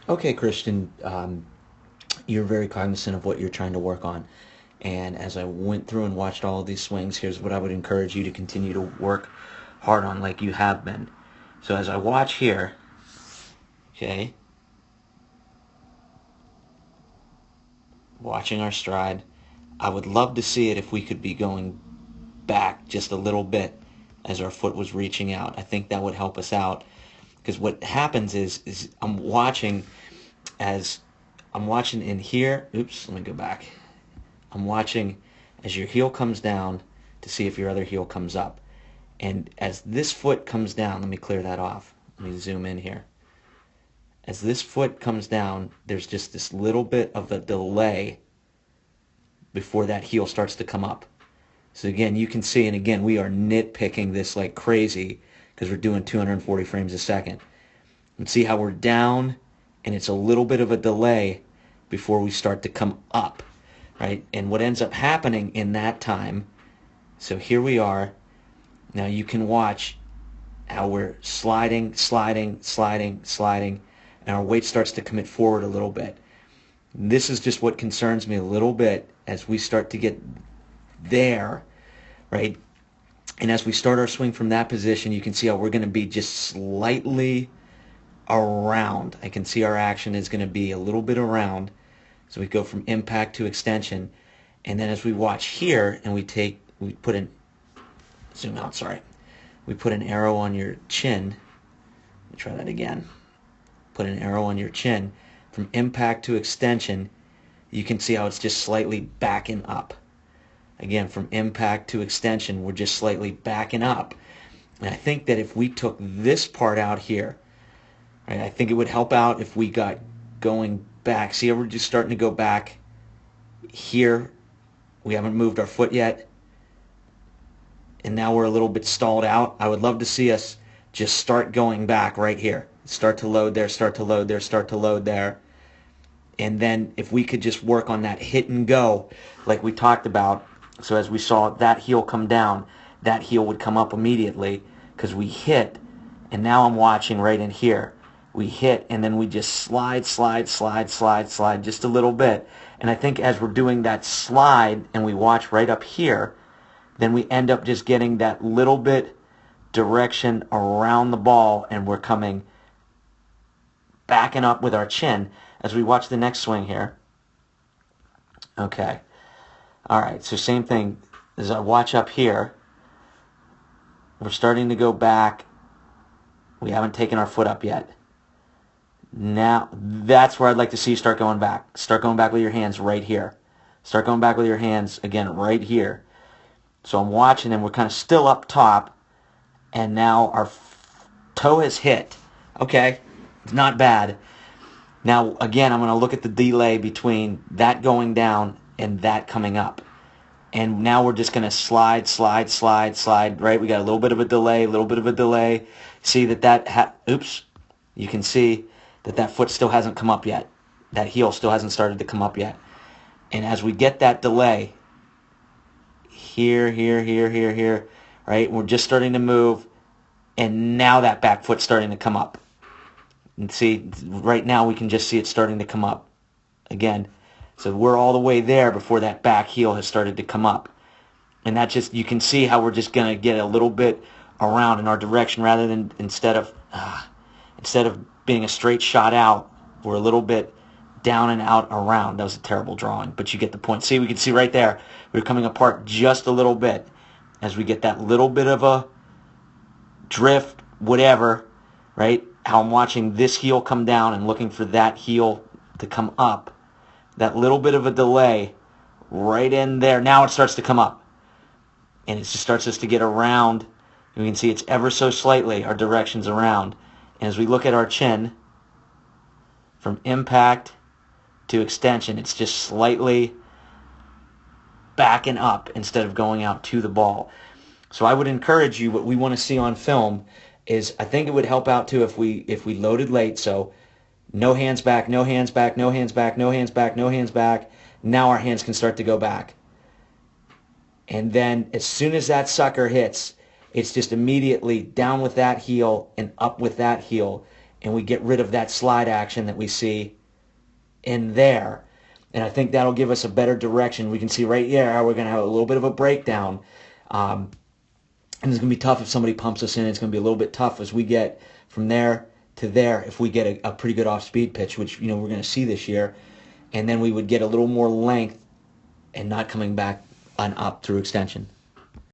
Okay, Christian, you're very cognizant of what you're trying to work on. And as I went through and watched all of these swings, here's what I would encourage you to continue to work hard on like you have been. So as I watch here, okay, watching our stride, I would love to see it if we could be going back just a little bit as our foot was reaching out. I think that would help us out because what happens is as I'm watching in here. Oops, let me go back. I'm watching as your heel comes down to see if your other heel comes up. And as this foot comes down, let me clear that off. Let me zoom in here. As this foot comes down, there's just this little bit of a delay before that heel starts to come up. So again, you can see, and again, we are nitpicking this like crazy because we're doing 240 frames a second. And see how we're down, and it's a little bit of a delay before we start to come up, right? And what ends up happening in that time, so here we are. Now you can watch how we're sliding, sliding, sliding, sliding, and our weight starts to commit forward a little bit. This is just what concerns me a little bit as we start to get there, right? And as we start our swing from that position, you can see how we're going to be just slightly around. I can see our action is going to be a little bit around. So we go from impact to extension. And then as we watch here and we put in, zoom out, sorry. We put an arrow on your chin. Let me try that again. Put an arrow on your chin. From impact to extension, you can see how it's just slightly backing up. Again, from impact to extension, we're just slightly backing up. And I think that if we took this part out here, right, I think it would help out if we got going back. See how we're just starting to go back here. We haven't moved our foot yet. And now we're a little bit stalled out. I would love to see us just start going back right here. Start to load there, start to load there, start to load there. And then if we could just work on that hit and go like we talked about. So as we saw that heel come down, that heel would come up immediately because we hit. And now I'm watching right in here. We hit and then we just slide, slide, slide, slide, slide just a little bit. And I think as we're doing that slide and we watch right up here, then we end up just getting that little bit direction around the ball and we're coming backing up with our chin as we watch the next swing here. Okay. All right, so same thing as I watch up here. We're starting to go back. We haven't taken our foot up yet. Now, that's where I'd like to see you start going back. Start going back with your hands right here. Start going back with your hands, again, right here. So I'm watching and we're kind of still up top. And now our toe has hit. Okay, it's not bad. Now, again, I'm going to look at the delay between that going down and that coming up. And now we're just going to slide, slide, slide, slide, right? We got a little bit of a delay, a little bit of a delay. See oops, you can see that foot still hasn't come up yet. That heel still hasn't started to come up yet. And as we get that delay, here, here, here, here, here, right? We're just starting to move, and now that back foot's starting to come up. And see, right now we can just see it starting to come up again. So we're all the way there before that back heel has started to come up. And that just, you can see how we're just going to get a little bit around in our direction rather than instead of being a straight shot out, we're a little bit down and out around. That was a terrible drawing, but you get the point. See, we can see right there, we're coming apart just a little bit as we get that little bit of a drift, whatever, right? How I'm watching this heel come down and looking for that heel to come up. That little bit of a delay right in there. Now it starts to come up. And it just starts us to get around. You can see it's ever so slightly, our direction's around. And as we look at our chin, from impact to extension, it's just slightly backing up instead of going out to the ball. So I would encourage you, what we want to see on film is, I think it would help out too if we loaded late. So no hands back, no hands back, no hands back, no hands back, no hands back. Now our hands can start to go back. And then as soon as that sucker hits, it's just immediately down with that heel and up with that heel. and we get rid of that slide action that we see in there. And I think that'll give us a better direction. We can see right here how we're going to have a little bit of a breakdown. And it's going to be tough if somebody pumps us in. It's going to be a little bit tough as we get from there to there if we get a pretty good off-speed pitch, which we're going to see this year. And then we would get a little more length and not coming back on up through extension.